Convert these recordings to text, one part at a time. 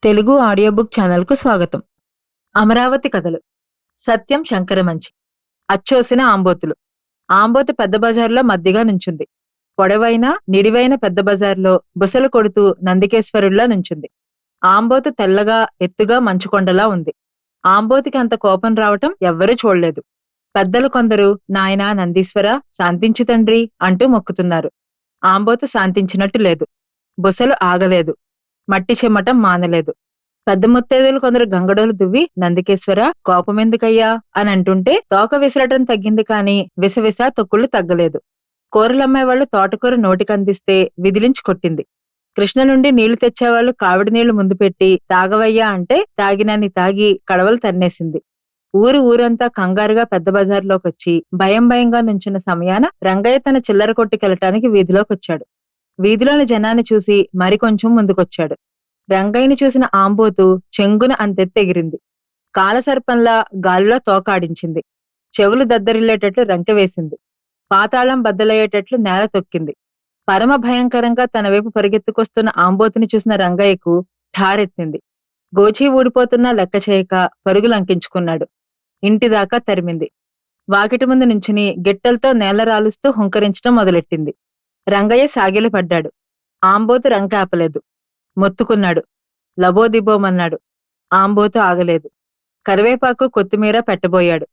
Telugu audio book ఛానల్‌కు స్వాగతం. అమరావతి కథలు. సత్యం శంకరమంచి. అచ్చోసిన ఆంబోతులు. ఆంబోతు పెద్ద బజార్‌లో మద్దిగా నుంచుంది. పొడవైన, నిడివైన పెద్ద బజార్‌లో బుసలు కొడుతూ నందికేశ్వరుడిలా నుంచుంది. ఆంబోతు తెల్లగా, ఎత్తుగా మంచుకొండలా ఉంది. ఆంబోతుకి అంత కోపం రావటం ఎవ్వరూ చూడలేదు. పెద్దలు కొందరు నాయనా నందీశ్వర శాంతించు తండ్రి అంటూ మొక్కుతున్నారు. ఆంబోతు శాంతించినట్టు లేదు. బుసలు ఆగలేదు. మట్టి చిమ్మటం మానలేదు. పెద్ద ముత్తైదులు కొందరు గంగడోలు దువ్వి నందికేశ్వర కోపమెందుకయ్యా అని అంటుంటే తోక విసరటం తగ్గింది కాని విసవిస తొక్కుళ్ళు తగ్గలేదు. కూరలమ్మేవాళ్లు తోటకూర నోటికందిస్తే విదిలించి కొట్టింది. కృష్ణ నుండి నీళ్లు తెచ్చేవాళ్లు కావిడి నీళ్లు ముందు పెట్టి తాగవయ్యా అంటే తాగినన్ని తాగి కడవలు తన్నేసింది. ఊరంతా కంగారుగా పెద్ద బజార్లోకొచ్చి భయం భయంగా నుంచున్న సమయాన రంగయ్య తన చిల్లర కొట్టుకెళ్ళటానికి వీధిలోకొచ్చాడు. వీధిలోని జనాన్ని చూసి మరికొంచెం ముందుకొచ్చాడు. రంగయ్యని చూసిన ఆంబోతు చెంగున అంతెత్తెగిరింది. కాలసర్పంలా గాలిలో తోకాడించింది. చెవులు దద్దరిల్లేటట్లు రంకెవేసింది. పాతాళం బద్దలయ్యేటట్లు నేల తొక్కింది. పరమ భయంకరంగా తన వైపు పరిగెత్తుకొస్తున్న ఆంబోతుని చూసిన రంగయ్యకు ఠారెత్తింది. గోచీ ఊడిపోతున్నా లెక్క చేయక పరుగులంకించుకున్నాడు. ఇంటిదాకా తరిమింది. వాకిటి ముందు నుంచుని గిట్టలతో నేల రాలుస్తూ హుంకరించటం మొదలెట్టింది. రంగయ్య సాగిలపడ్డాడు. ఆంబోతు రంకాపలేదు. మొత్తుకున్నాడు. లబోదిబోమన్నాడు. ఆంబోతు ఆగలేదు. కరివేపాకు కొత్తిమీర పెట్టబోయాడు.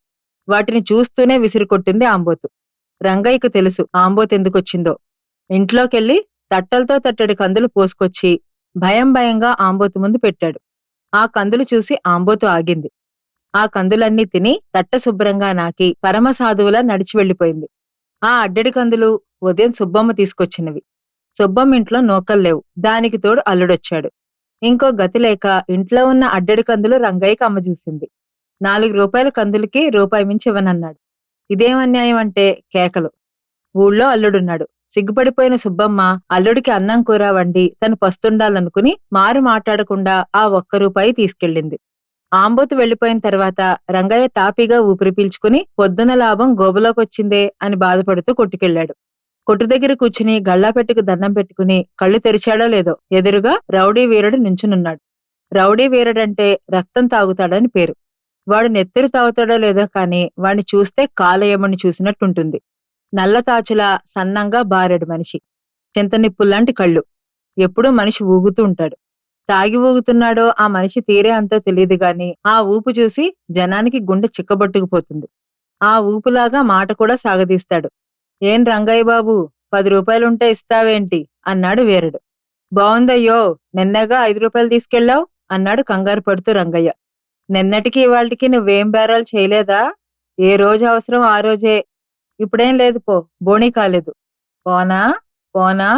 వాటిని చూస్తూనే విసిరికొట్టింది ఆంబోతు. రంగయ్యకు తెలుసు ఆంబోతెందుకొచ్చిందో. ఇంట్లోకెళ్ళి తట్టలతో తట్టడి కందులు పోసుకొచ్చి భయం భయంగా ఆంబోతు ముందు పెట్టాడు. ఆ కందులు చూసి ఆంబోతు ఆగింది. ఆ కందులన్నీ తిని తట్ట శుభ్రంగా నాకి పరమసాధువులా నడిచి వెళ్ళిపోయింది. ఆ అడ్డడి కందులు ఉదయం సుబ్బమ్మ తీసుకొచ్చినవి. సుబ్బమ్మ ఇంట్లో నూకల్లేవు. దానికి తోడు అల్లుడొచ్చాడు. ఇంకో గతి లేక ఇంట్లో ఉన్న అడ్డడి కందులు రంగయ్యకి అమ్మ చూసింది. 4 రూపాయల కందులకి రూపాయి మించి ఇవ్వనన్నాడు. ఇదేమన్యాయం అంటే కేకలు. ఊళ్ళో అల్లుడున్నాడు. సిగ్గుపడిపోయిన సుబ్బమ్మ అల్లుడికి అన్నం కూర వండి తను పస్తుండాలనుకుని మారు మాట్లాడకుండా ఆ 1 రూపాయి తీసుకెళ్ళింది. ఆంబోతు వెళ్లిపోయిన తర్వాత రంగయ్య తాపీగా ఊపిరి పీల్చుకుని పొద్దున లాభం గోబలోకొచ్చిందే అని బాధపడుతూ కొట్టుకెళ్లాడు. కొట్టు దగ్గర కూర్చుని గళ్ళాపెట్టుకు దండం పెట్టుకుని కళ్ళు తెరిచాడో లేదో ఎదురుగా రౌడీ వీరుడు నుంచునున్నాడు. రౌడీ వీరుడంటే రక్తం తాగుతాడని పేరు. వాడు నెత్తురు తాగుతాడో లేదో కాని వాడిని చూస్తే కాలయముని చూసినట్టుంటుంది. నల్లతాచులా సన్నంగా బారెడు మనిషి. చింతనిప్పుల్లాంటి కళ్ళు. ఎప్పుడూ మనిషి ఊగుతూ ఉంటాడు. తాగి ఊగుతున్నాడో ఆ మనిషి తీరే అంతో తెలియదు గాని ఆ ఊపు చూసి జనానికి గుండె చిక్కబట్టుకుపోతుంది. ఆ ఊపులాగా మాట కూడా సాగదీస్తాడు. ఏం రంగయ్య బాబు 10 రూపాయలుంటే ఇస్తావేంటి అన్నాడు వీరుడు. బావుందయ్యో నిన్నగా 5 రూపాయలు తీసుకెళ్ళావు అన్నాడు కంగారు పడుతూ రంగయ్య. నిన్నటికి ఇవాళ్టికి నువ్వేం బేరాలు చేయలేదా? ఏ రోజు అవసరం ఆ రోజే. ఇప్పుడేం లేదు పో, బోణీ కాలేదు. పోనా పోనా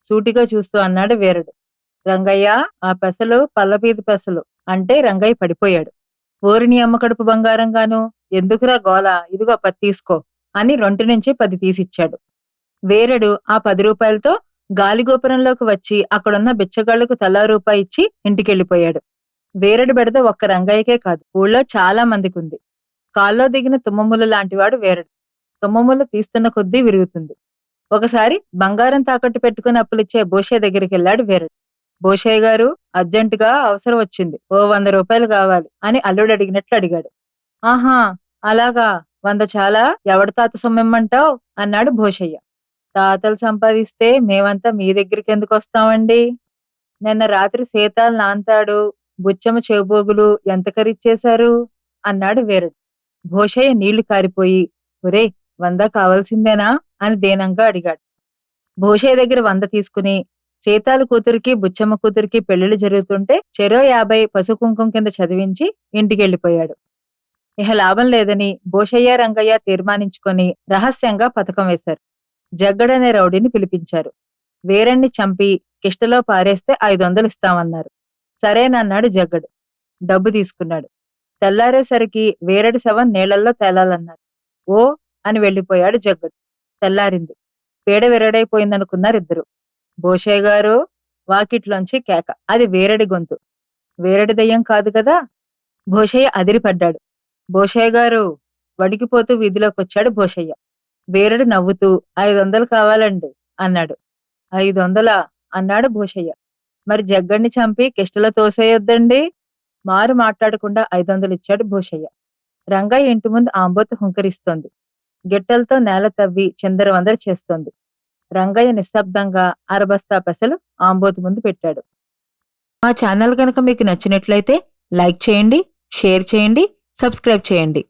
సూటిగా చూస్తూ అన్నాడు వీరుడు. రంగయ్య ఆ పెసలు పల్లపీది పెసలు అంటే రంగయ్య పడిపోయాడు. ఓరిని అమ్మ కడుపు బంగారంగాను, ఎందుకురా గోల, ఇదిగో 10 తీసుకో అని రొంటి నుంచి 10 తీసిచ్చాడు. వీరుడు ఆ 10 రూపాయలతో గాలిగోపురంలోకి వచ్చి అక్కడున్న బిచ్చగాళ్లకు తలా రూపాయి ఇచ్చి ఇంటికెళ్ళిపోయాడు. వీరుడు బెడద ఒక్క రంగయ్యకే కాదు, ఊళ్ళో చాలా మందికుంది. కాల్లో దిగిన తుమ్మములు లాంటివాడు వీరుడు. తుమ్మములు తీస్తున్న కొద్దీ విరుగుతుంది. ఒకసారి బంగారం తాకట్టు పెట్టుకుని అప్పులిచ్చే బోషయ్య దగ్గరికెళ్ళాడు వీరుడు. బోషయ్య గారు అర్జెంటుగా అవసరం వచ్చింది, ఓ 100 రూపాయలు కావాలి అని అల్లుడు అడిగినట్లు అడిగాడు. ఆహా అలాగా, 100 చాలా, ఎవడి తాత సొమ్మిమ్మంటావ్ అన్నాడు భోషయ్య. తాతలు సంపాదిస్తే మేమంతా మీ దగ్గరికెందుకు వస్తామండి? నిన్న రాత్రి సీతాలు నాంతాడు, బుచ్చమ్మ చెవుబోగులు ఎంత ఖరీచేశారు అన్నాడు వీరుడు. భోషయ్య నీళ్లు కారిపోయి ఒరే 100 కావాల్సిందేనా అని దీనంగా అడిగాడు. భోషయ్య దగ్గర 100 తీసుకుని సీతాల కూతురికి బుచ్చమ్మ కూతురికి పెళ్లిళ్లు జరుగుతుంటే చెరో 50 పసుపు కుంకుమ కింద చదివించి ఇంటికెళ్ళిపోయాడు. ఇహ లాభం లేదని భోషయ్య రంగయ్య తీర్మానించుకొని రహస్యంగా పథకం వేశారు. జగ్గడనే రౌడీని పిలిపించారు. వీరన్ని చంపి కిష్టలో పారేస్తే 500 ఇస్తామన్నారు. సరేనన్నాడు జగ్గడు. డబ్బు తీసుకున్నాడు. తెల్లారేసరికి వీరడి శవం నీళ్లల్లో తేలాలన్నారు. ఓ అని వెళ్ళిపోయాడు జగ్గడు. తెల్లారింది. పీడ విరడైపోయిందనుకున్నారిద్దరు. భోషయ్య గారు వాకిట్లోంచి కేక. అది వీరడి గొంతు. వీరడి దయ్యం కాదు కదా. భోషయ్య అదిరిపడ్డాడు. భోషయ్య గారు వడికిపోతూ వీధిలోకొచ్చాడు భోషయ్య. వీరుడు నవ్వుతూ 500 కావాలండి అన్నాడు. 500 అన్నాడు భోషయ్య. మరి జగ్గడిని చంపి కిష్టలో తోసేయొద్దండి. మారు మాట్లాడకుండా 500 ఇచ్చాడు భూషయ్య. రంగయ్య ఇంటి ముందు ఆంబోతు హుంకరిస్తోంది. గిట్టలతో నేల తవ్వి చిందరవందర చేస్తోంది. రంగయ్య నిశ్శబ్దంగా అరబస్తా పెసలు ఆంబోతు ముందు పెట్టాడు. మా ఛానల్ కనుక మీకు నచ్చినట్లయితే లైక్ చేయండి, షేర్ చేయండి, సబ్స్క్రైబ్ చేయండి.